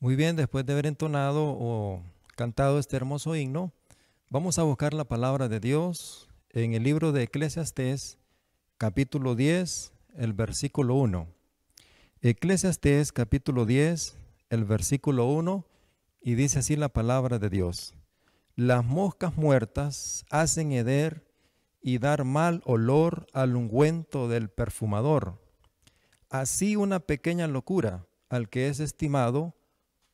Muy bien, después de haber entonado o cantado este hermoso himno, vamos a buscar la palabra de Dios en el libro de Eclesiastés, capítulo 10, el versículo 1. Eclesiastés, capítulo 10, el versículo 1, y dice así la palabra de Dios. Las moscas muertas hacen heder y dar mal olor al ungüento del perfumador. Así una pequeña locura al que es estimado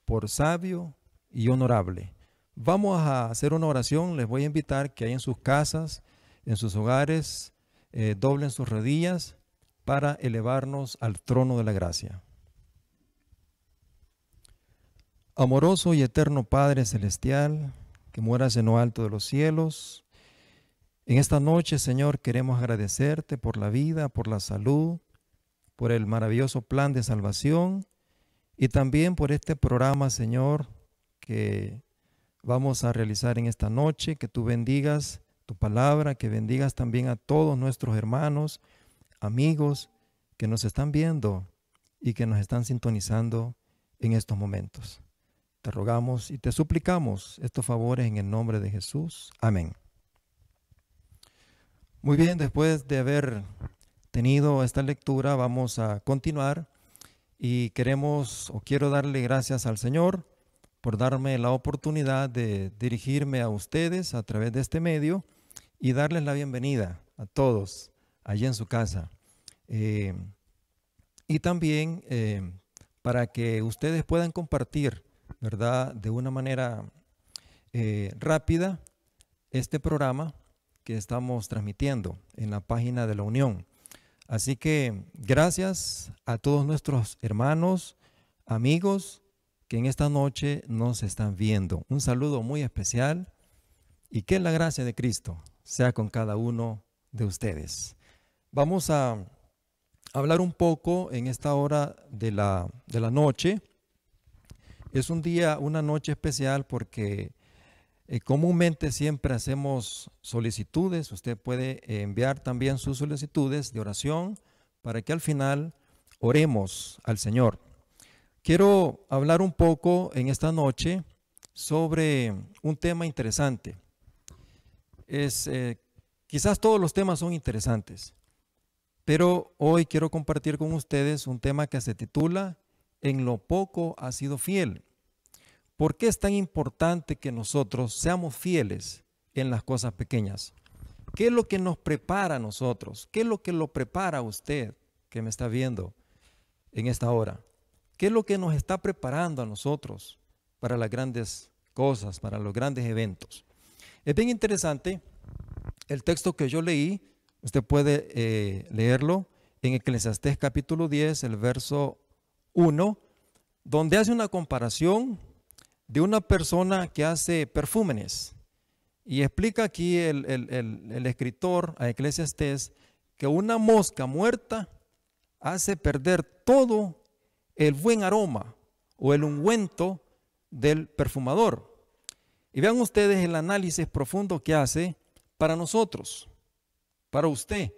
por sabio y honorable. Vamos a hacer una oración. Les voy a invitar que ahí en sus casas, en sus hogares, doblen sus rodillas para elevarnos al trono de la gracia. Amoroso y eterno Padre Celestial, que moras en lo alto de los cielos, en esta noche, Señor, queremos agradecerte por la vida, por la salud, por el maravilloso plan de salvación y también por este programa, Señor, que vamos a realizar en esta noche. Que tú bendigas tu palabra, que bendigas también a todos nuestros hermanos, amigos que nos están viendo y que nos están sintonizando en estos momentos. Te rogamos y te suplicamos estos favores en el nombre de Jesús. Amén. Muy bien, después de haber tenido esta lectura, vamos a continuar y quiero darle gracias al Señor por darme la oportunidad de dirigirme a ustedes a través de este medio y darles la bienvenida a todos allí en su casa. Y también para que ustedes puedan compartir, ¿verdad?, de una manera rápida este programa que estamos transmitiendo en la página de la Unión. Así que gracias a todos nuestros hermanos, amigos que en esta noche nos están viendo. Un saludo muy especial y que la gracia de Cristo sea con cada uno de ustedes. Vamos a hablar un poco en esta hora de la noche. Es una noche especial porque comúnmente siempre hacemos solicitudes. Usted puede enviar también sus solicitudes de oración para que al final oremos al Señor. Quiero hablar un poco en esta noche sobre un tema interesante. Quizás todos los temas son interesantes, pero hoy quiero compartir con ustedes un tema que se titula En lo poco has sido fiel. ¿Por qué es tan importante que nosotros seamos fieles en las cosas pequeñas? ¿Qué es lo que nos prepara a nosotros? ¿Qué es lo que lo prepara a usted que me está viendo en esta hora? ¿Qué es lo que nos está preparando a nosotros para las grandes cosas, para los grandes eventos? Es bien interesante el texto que yo leí. Usted puede leerlo en Eclesiastés capítulo 10, el verso 1, donde hace una comparación de una persona que hace perfúmenes. Y explica aquí el escritor a Eclesiastés que una mosca muerta hace perder todo el buen aroma o el ungüento del perfumador. Y vean ustedes el análisis profundo que hace para nosotros, para usted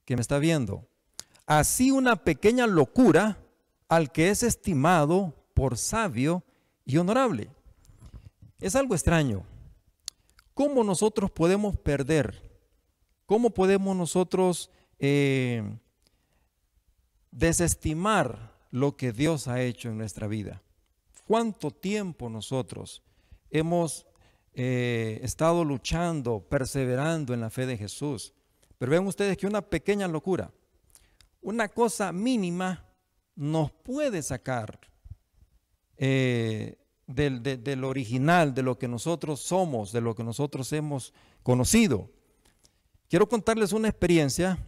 que me está viendo. Así una pequeña locura al que es estimado por sabio y honorable. Es algo extraño. ¿Cómo nosotros podemos perder? ¿Cómo podemos nosotros desestimar lo que Dios ha hecho en nuestra vida? ¿Cuánto tiempo nosotros hemos estado luchando, perseverando en la fe de Jesús? Pero ven ustedes que una pequeña locura, una cosa mínima, nos puede sacar del original, de lo que nosotros somos, de lo que nosotros hemos conocido. Quiero contarles una experiencia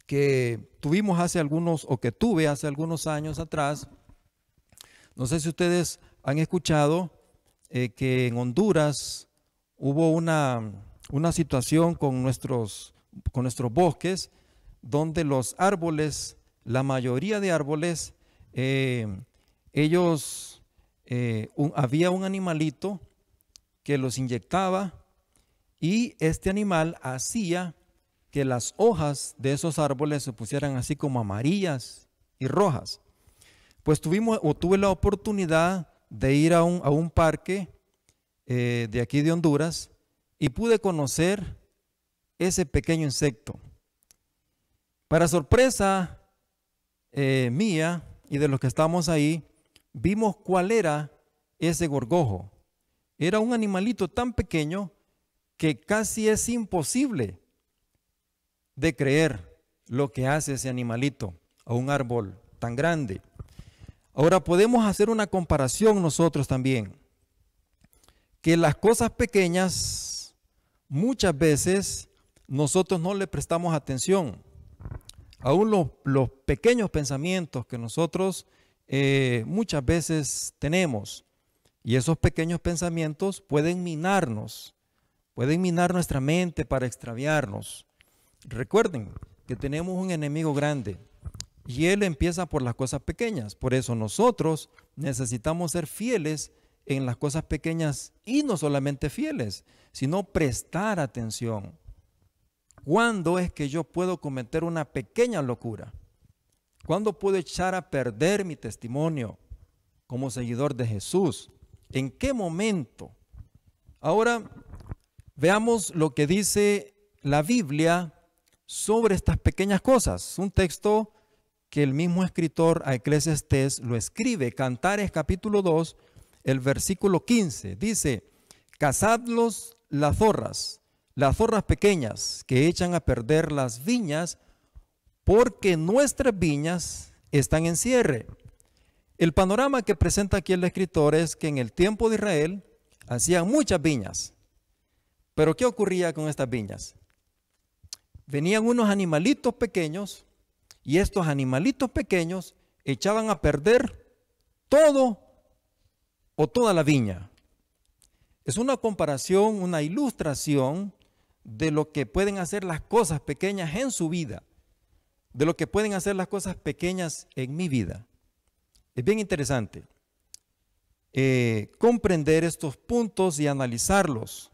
que tuvimos que tuve hace algunos años atrás. No sé si ustedes han escuchado que en Honduras hubo una situación con nuestros bosques, donde los árboles, la mayoría de árboles, había un animalito que los inyectaba y este animal hacía que las hojas de esos árboles se pusieran así como amarillas y rojas. Pues tuve la oportunidad de ir a un parque de aquí de Honduras y pude conocer ese pequeño insecto. Para sorpresa mía y de los que estamos ahí, vimos cuál era ese gorgojo. Era un animalito tan pequeño que casi es imposible de creer lo que hace ese animalito a un árbol tan grande. Ahora podemos hacer una comparación nosotros también, que las cosas pequeñas muchas veces nosotros no le prestamos atención. Aún los pequeños pensamientos que nosotros muchas veces tenemos, y esos pequeños pensamientos pueden minar nuestra mente para extraviarnos. Recuerden que tenemos un enemigo grande y él empieza por las cosas pequeñas. Por eso nosotros necesitamos ser fieles en las cosas pequeñas y no solamente fieles, sino prestar atención. ¿Cuándo es que yo puedo cometer una pequeña locura? ¿Cuándo puedo echar a perder mi testimonio como seguidor de Jesús? ¿En qué momento? Ahora veamos lo que dice la Biblia sobre estas pequeñas cosas. Un texto que el mismo escritor a Eclesiastés lo escribe, Cantares capítulo 2, el versículo 15. Dice, cazadlos las zorras pequeñas que echan a perder las viñas, porque nuestras viñas están en cierre. El panorama que presenta aquí el escritor es que en el tiempo de Israel hacían muchas viñas. Pero ¿qué ocurría con estas viñas? Venían unos animalitos pequeños y estos animalitos pequeños echaban a perder todo o toda la viña. Es una comparación, una ilustración de lo que pueden hacer las cosas pequeñas en su vida, de lo que pueden hacer las cosas pequeñas en mi vida. Es bien interesante comprender estos puntos y analizarlos.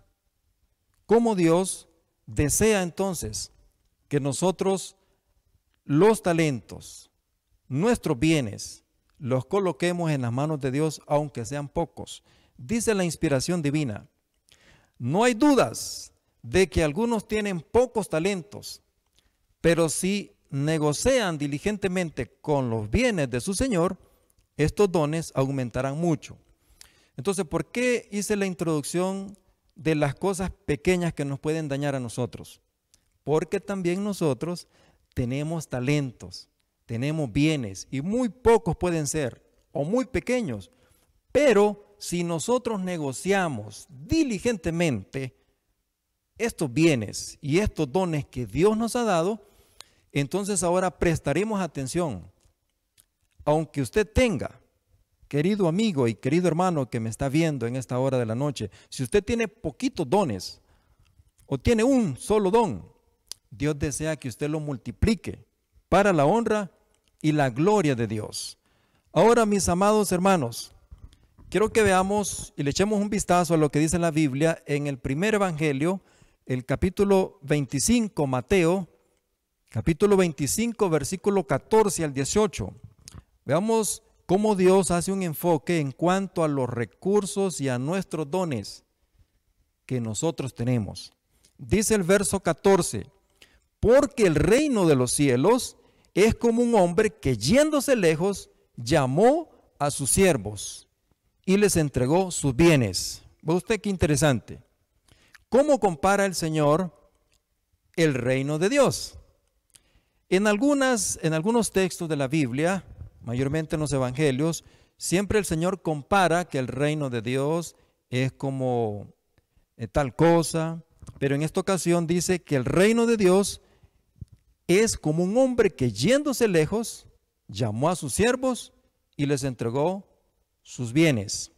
Cómo Dios desea entonces que nosotros los talentos, nuestros bienes, los coloquemos en las manos de Dios, aunque sean pocos. Dice la inspiración divina, no hay dudas de que algunos tienen pocos talentos, pero si negocian diligentemente con los bienes de su Señor, estos dones aumentarán mucho. Entonces, ¿por qué hice la introducción de las cosas pequeñas que nos pueden dañar a nosotros? Porque también nosotros tenemos talentos, tenemos bienes, y muy pocos pueden ser, o muy pequeños, pero si nosotros negociamos diligentemente estos bienes y estos dones que Dios nos ha dado, entonces ahora prestaremos atención. Aunque usted tenga, querido amigo y querido hermano que me está viendo en esta hora de la noche, si usted tiene poquitos dones o tiene un solo don, Dios desea que usted lo multiplique para la honra y la gloria de Dios. Ahora, mis amados hermanos, quiero que veamos y le echemos un vistazo a lo que dice la Biblia en el primer evangelio, el capítulo 25, Mateo, capítulo 25, versículo 14 al 18. Veamos cómo Dios hace un enfoque en cuanto a los recursos y a nuestros dones que nosotros tenemos. Dice el verso 14, porque el reino de los cielos es como un hombre que yéndose lejos llamó a sus siervos y les entregó sus bienes. ¿Ve usted qué interesante? ¿Cómo compara el Señor el reino de Dios? En algunos textos de la Biblia, mayormente en los evangelios, siempre el Señor compara que el reino de Dios es como tal cosa, pero en esta ocasión dice que el reino de Dios es como un hombre que yéndose lejos, llamó a sus siervos y les entregó sus bienes.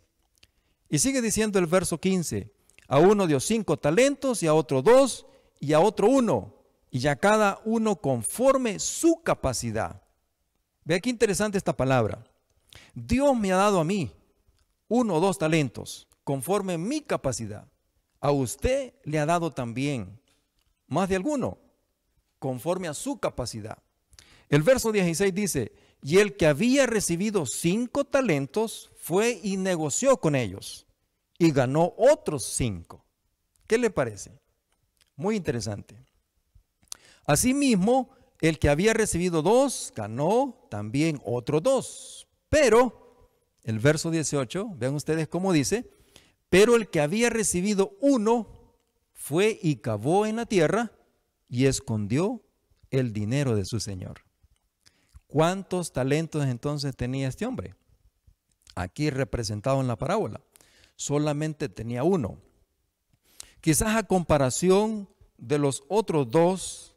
Y sigue diciendo el verso 15, a uno dio 5 talentos y a otro 2 y a otro 1, y a cada uno conforme su capacidad. Vea qué interesante esta palabra. Dios me ha dado a mí 1 o 2 talentos conforme mi capacidad. A usted le ha dado también más de alguno conforme a su capacidad. El verso 16 dice, y el que había recibido 5 talentos fue y negoció con ellos y ganó otros 5. ¿Qué le parece? Muy interesante. Asimismo, el que había recibido 2 ganó también otros 2. Pero, el verso 18, vean ustedes cómo dice, pero el que había recibido 1 fue y cavó en la tierra y escondió el dinero de su señor. ¿Cuántos talentos entonces tenía este hombre? Aquí representado en la parábola. Solamente tenía 1. Quizás a comparación de los otros 2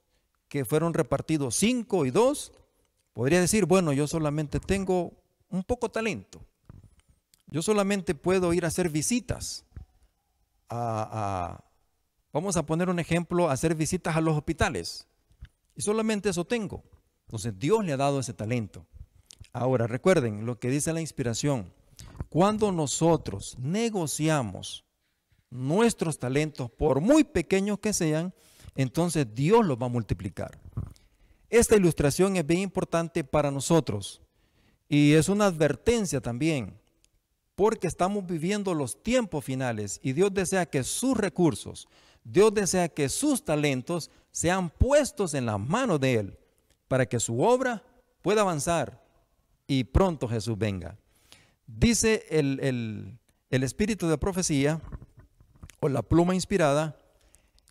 que fueron repartidos 5 y 2, podría decir, bueno, yo solamente tengo un poco talento. Yo solamente puedo ir a hacer visitas vamos a poner un ejemplo, hacer visitas a los hospitales. Y solamente eso tengo. Entonces Dios le ha dado ese talento. Ahora recuerden lo que dice la inspiración. Cuando nosotros negociamos nuestros talentos, por muy pequeños que sean, entonces Dios los va a multiplicar. Esta ilustración es bien importante para nosotros y es una advertencia también, porque estamos viviendo los tiempos finales y Dios desea que sus recursos, Dios desea que sus talentos sean puestos en las manos de Él para que su obra pueda avanzar y pronto Jesús venga. Dice el espíritu de profecía o la pluma inspirada,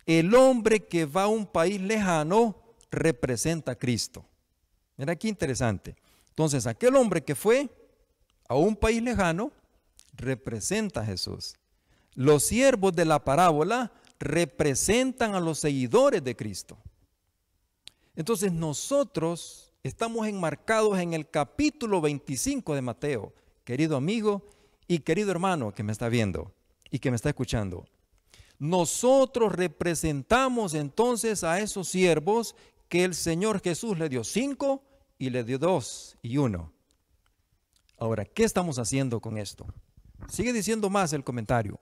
el hombre que va a un país lejano representa a Cristo. Mira qué interesante. Entonces, aquel hombre que fue a un país lejano representa a Jesús. Los siervos de la parábola representan a los seguidores de Cristo. Entonces, nosotros estamos enmarcados en el capítulo 25 de Mateo, querido amigo y querido hermano que me está viendo y que me está escuchando. Nosotros representamos entonces a esos siervos que el Señor Jesús le dio 5 y le dio 2 y 1. Ahora, ¿qué estamos haciendo con esto? Sigue diciendo más el comentario.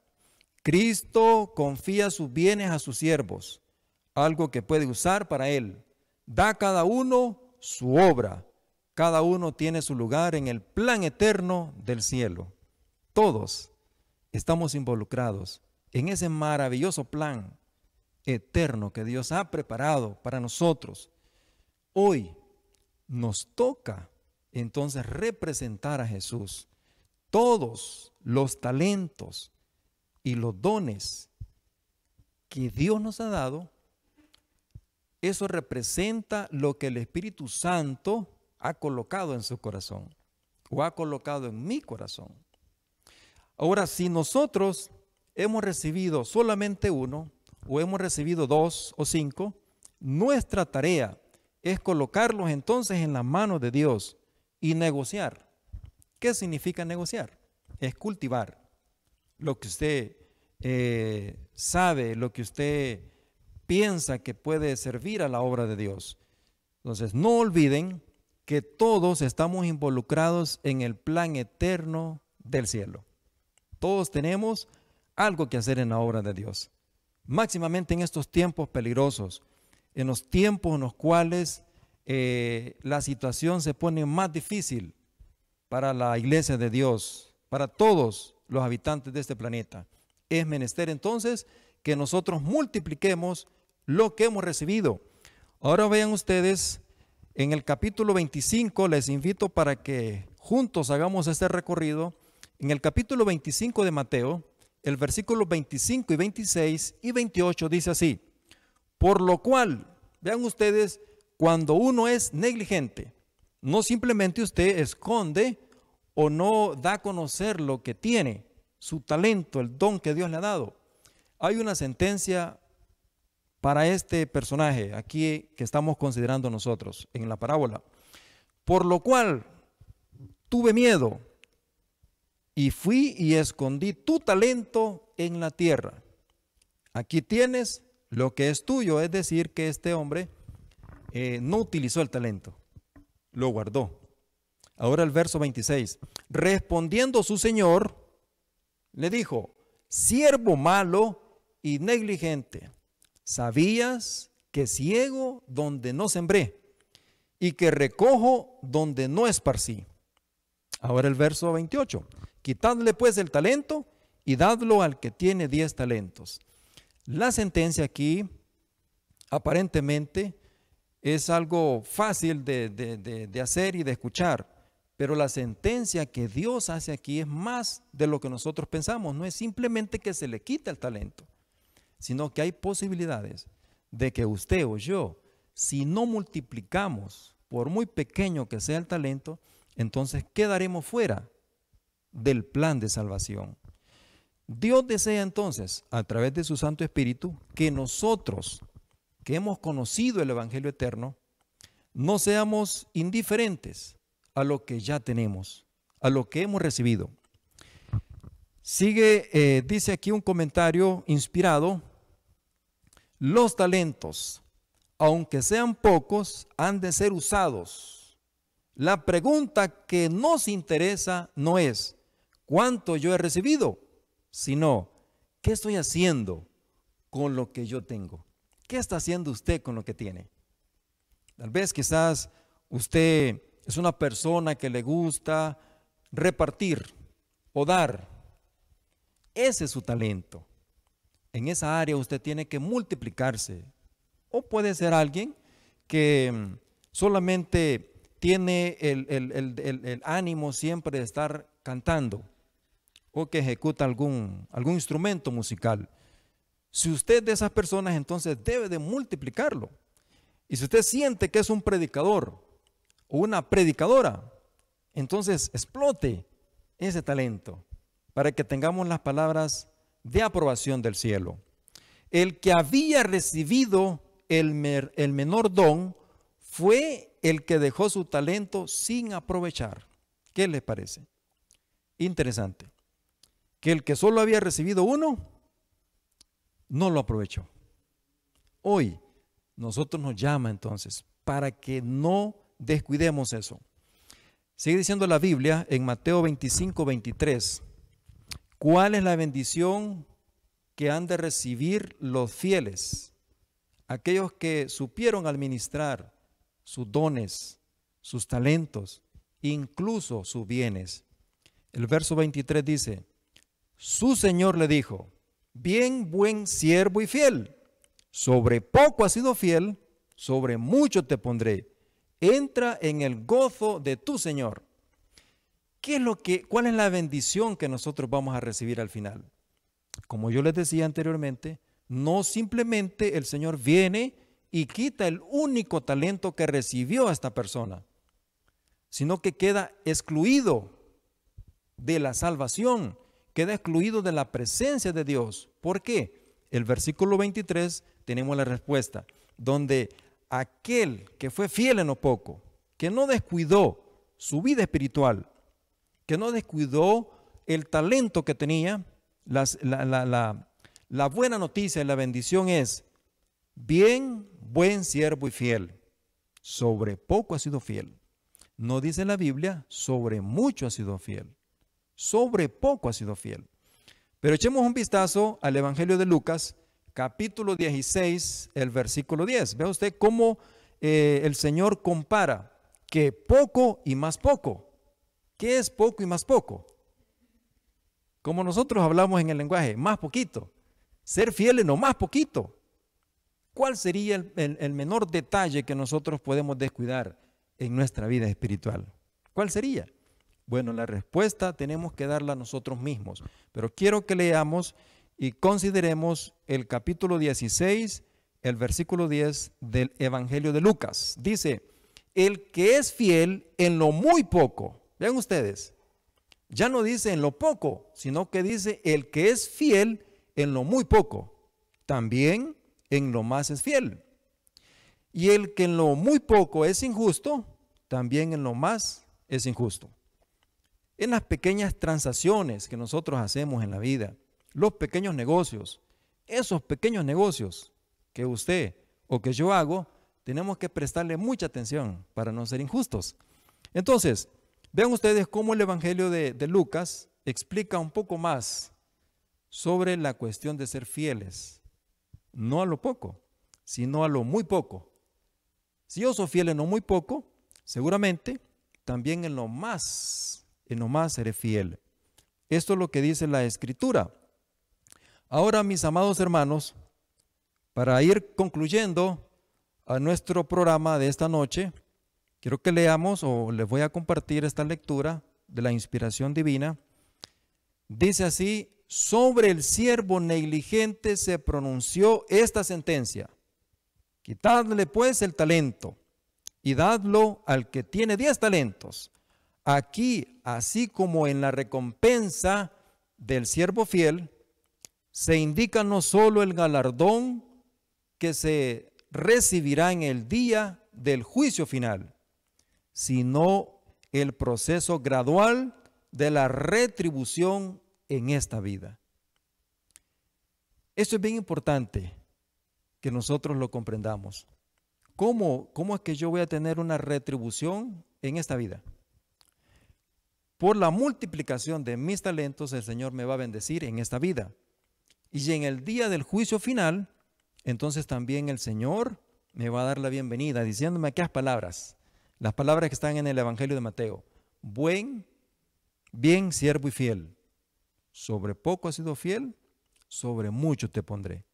Cristo confía sus bienes a sus siervos, algo que puede usar para Él. Da a cada uno su obra. Cada uno tiene su lugar en el plan eterno del cielo. Todos estamos involucrados en ese maravilloso plan eterno que Dios ha preparado para nosotros. Hoy nos toca entonces representar a Jesús. Todos los talentos y los dones que Dios nos ha dado, eso representa lo que el Espíritu Santo ha colocado en su corazón o ha colocado en mi corazón. Ahora, si nosotros hemos recibido solamente 1 o hemos recibido 2 o 5, nuestra tarea es colocarlos entonces en las manos de Dios y negociar. ¿Qué significa negociar? Es cultivar lo que usted sabe, lo que usted piensa que puede servir a la obra de Dios. Entonces, no olviden que todos estamos involucrados en el plan eterno del cielo. Todos tenemos algo que hacer en la obra de Dios. Máximamente en estos tiempos peligrosos, en los tiempos en los cuales la situación se pone más difícil para la iglesia de Dios, para todos los habitantes de este planeta. Es menester entonces que nosotros multipliquemos lo que hemos recibido. Ahora vean ustedes, en el capítulo 25, les invito para que juntos hagamos este recorrido. En el capítulo 25 de Mateo, el versículo 25 y 26 y 28 dice así: por lo cual, vean ustedes, cuando uno es negligente, no simplemente usted esconde o no da a conocer lo que tiene, su talento, el don que Dios le ha dado. Hay una sentencia para este personaje aquí que estamos considerando nosotros en la parábola. Por lo cual tuve miedo y fui y escondí tu talento en la tierra. Aquí tienes lo que es tuyo, es decir, que este hombre no utilizó el talento, lo guardó. Ahora el verso 26. Respondiendo su señor, le dijo: siervo malo y negligente, ¿sabías que ciego donde no sembré y que recojo donde no esparcí? Ahora el verso 28. Quitadle pues el talento y dadlo al que tiene 10 talentos. La sentencia aquí aparentemente es algo fácil de hacer y de escuchar, pero la sentencia que Dios hace aquí es más de lo que nosotros pensamos. No es simplemente que se le quita el talento, sino que hay posibilidades de que usted o yo, si no multiplicamos, por muy pequeño que sea el talento, entonces quedaremos fuera del plan de salvación. Dios desea entonces, a través de su Santo Espíritu, que nosotros, que hemos conocido el Evangelio eterno, no seamos indiferentes a lo que ya tenemos, a lo que hemos recibido. Sigue, dice aquí un comentario inspirado: los talentos, aunque sean pocos, han de ser usados. La pregunta que nos interesa no es ¿cuánto yo he recibido?, sino ¿qué estoy haciendo con lo que yo tengo? ¿Qué está haciendo usted con lo que tiene? Tal vez quizás usted es una persona que le gusta repartir o dar. Ese es su talento. En esa área usted tiene que multiplicarse. O puede ser alguien que solamente tiene el ánimo siempre de estar cantando, o que ejecuta algún instrumento musical. Si usted es de esas personas, entonces debe de multiplicarlo. Y si usted siente que es un predicador o una predicadora, entonces explote ese talento para que tengamos las palabras de aprobación del cielo. El que había recibido el menor don fue el que dejó su talento sin aprovechar. ¿Qué les parece? Interesante. Que el que solo había recibido uno, no lo aprovechó. Hoy nosotros nos llama entonces para que no descuidemos eso. Sigue diciendo la Biblia en Mateo 25, 23. ¿Cuál es la bendición que han de recibir los fieles? Aquellos que supieron administrar sus dones, sus talentos, incluso sus bienes. El verso 23 dice: su Señor le dijo: bien, buen siervo y fiel, sobre poco has sido fiel, sobre mucho te pondré. Entra en el gozo de tu Señor. ¿Cuál es la bendición que nosotros vamos a recibir al final? Como yo les decía anteriormente, no simplemente el Señor viene y quita el único talento que recibió a esta persona, sino que queda excluido de la salvación, queda excluido de la presencia de Dios. ¿Por qué? El versículo 23 tenemos la respuesta, donde aquel que fue fiel en lo poco, que no descuidó su vida espiritual, que no descuidó el talento que tenía, la buena noticia y la bendición es: bien, buen siervo y fiel, sobre poco has sido fiel. No dice la Biblia, sobre mucho has sido fiel. Sobre poco has sido fiel. Pero echemos un vistazo al Evangelio de Lucas, capítulo 16, el versículo 10. Vea usted cómo el Señor compara que poco y más poco. ¿Qué es poco y más poco? Como nosotros hablamos en el lenguaje, más poquito. Ser fiel en lo más poquito. ¿Cuál sería el menor detalle que nosotros podemos descuidar en nuestra vida espiritual? ¿Cuál sería? Bueno, la respuesta tenemos que darla nosotros mismos, pero quiero que leamos y consideremos el capítulo 16, el versículo 10 del Evangelio de Lucas. Dice: el que es fiel en lo muy poco, vean ustedes, ya no dice en lo poco, sino que dice el que es fiel en lo muy poco, también en lo más es fiel. Y el que en lo muy poco es injusto, también en lo más es injusto. En las pequeñas transacciones que nosotros hacemos en la vida, los pequeños negocios, esos pequeños negocios que usted o que yo hago, tenemos que prestarle mucha atención para no ser injustos. Entonces, vean ustedes cómo el Evangelio de Lucas explica un poco más sobre la cuestión de ser fieles, no a lo poco, sino a lo muy poco. Si yo soy fiel en lo muy poco, seguramente también en lo más seré fiel. Esto es lo que dice la Escritura. Ahora, mis amados hermanos, para ir concluyendo a nuestro programa de esta noche, quiero que leamos, o les voy a compartir esta lectura de la inspiración divina. Dice así: sobre el siervo negligente se pronunció esta sentencia: quitadle pues el talento y dadlo al que tiene 10 talentos. Aquí, así como en la recompensa del siervo fiel, se indica no solo el galardón que se recibirá en el día del juicio final, sino el proceso gradual de la retribución en esta vida. Esto es bien importante que nosotros lo comprendamos. ¿Cómo es que yo voy a tener una retribución en esta vida? Por la multiplicación de mis talentos, el Señor me va a bendecir en esta vida. Y en el día del juicio final, entonces también el Señor me va a dar la bienvenida, diciéndome aquellas palabras, las palabras que están en el Evangelio de Mateo: bien siervo y fiel, sobre poco has sido fiel, sobre mucho te pondré.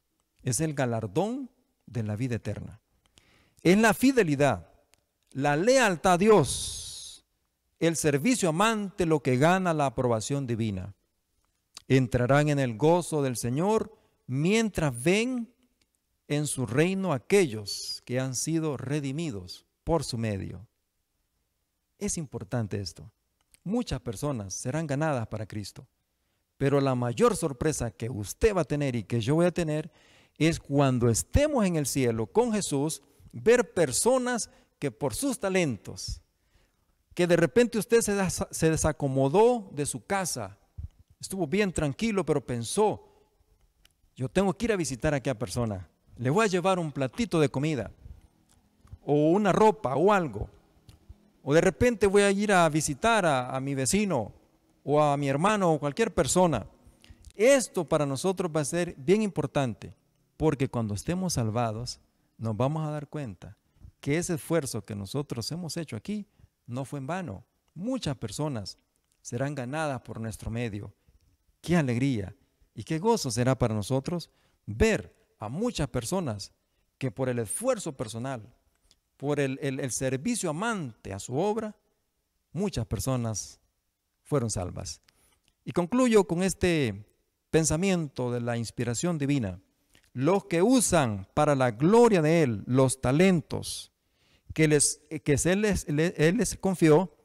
Es el galardón de la vida eterna. Es la fidelidad, la lealtad a Dios, el servicio amante lo que gana la aprobación divina. Entrarán en el gozo del Señor mientras ven en su reino aquellos que han sido redimidos por su medio. Es importante esto. Muchas personas serán ganadas para Cristo, pero la mayor sorpresa que usted va a tener y que yo voy a tener es cuando estemos en el cielo con Jesús, ver personas que por sus talentos, que de repente usted se desacomodó de su casa, estuvo bien tranquilo, pero pensó: yo tengo que ir a visitar a aquella persona, le voy a llevar un platito de comida, o una ropa, o algo. O de repente voy a ir a visitar a mi vecino, o a mi hermano, o cualquier persona. Esto para nosotros va a ser bien importante, porque cuando estemos salvados, nos vamos a dar cuenta que ese esfuerzo que nosotros hemos hecho aquí no fue en vano. Muchas personas serán ganadas por nuestro medio. Qué alegría y qué gozo será para nosotros ver a muchas personas que por el esfuerzo personal, por el servicio amante a su obra, muchas personas fueron salvas. Y concluyo con este pensamiento de la inspiración divina. Los que usan para la gloria de Él los talentos que Él les confió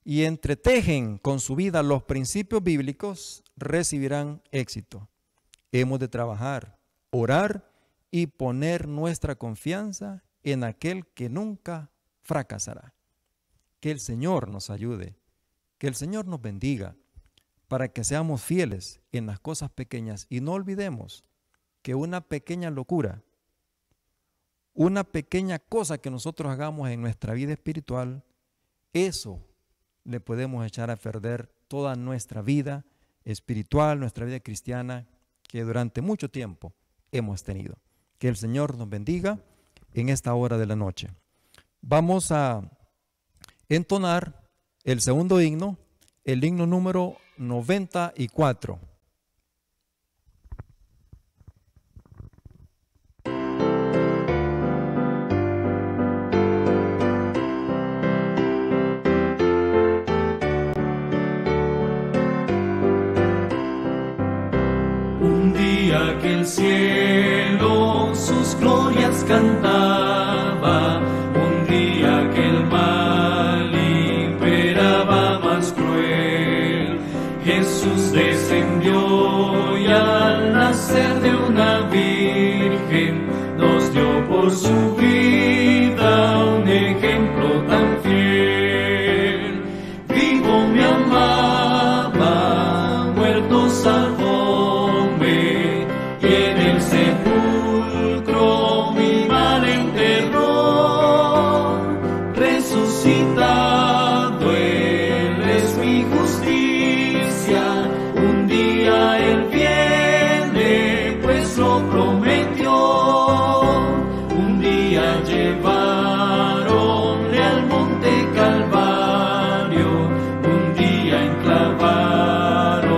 y entretejen con su vida los principios bíblicos, recibirán éxito. Hemos de trabajar, orar y poner nuestra confianza en aquel que nunca fracasará. Que el Señor nos ayude, que el Señor nos bendiga, para que seamos fieles en las cosas pequeñas y no olvidemos que una pequeña locura, una pequeña cosa que nosotros hagamos en nuestra vida espiritual, eso le podemos echar a perder toda nuestra vida espiritual, nuestra vida cristiana que durante mucho tiempo hemos tenido. Que el Señor nos bendiga en esta hora de la noche. Vamos a entonar el segundo himno, el himno número 94. Que el cielo sus glorias cantaba, un día que el mal imperaba más cruel, Jesús descendió y al nacer de una virgen nos dio por su vida un ejemplo tan fiel. Vivo me amaba, muerto salvó. Calvario, un día enclavaron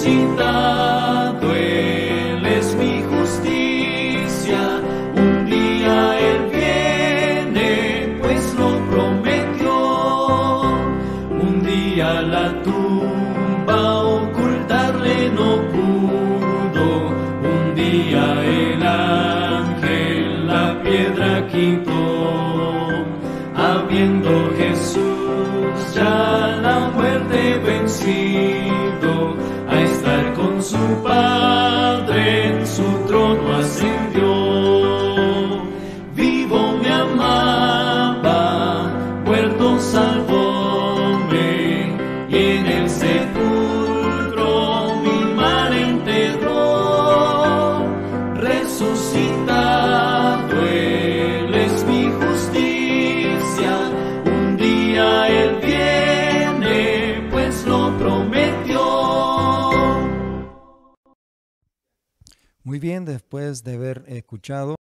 resucitado, Él es mi justicia. Un día Él viene, pues lo prometió. Un día la tumba ocultarle no pudo. Un día el ángel la piedra quitó. Habiendo Jesús ya la muerte vencido, a estar con su Padre en su trono ascendió. Vivo me amaba, muerto salvóme, y en el sepulcro mi mal enterró. Resucitado Él es mi justicia. Un día Él viene, pues lo prometió. Muy bien, después de haber escuchado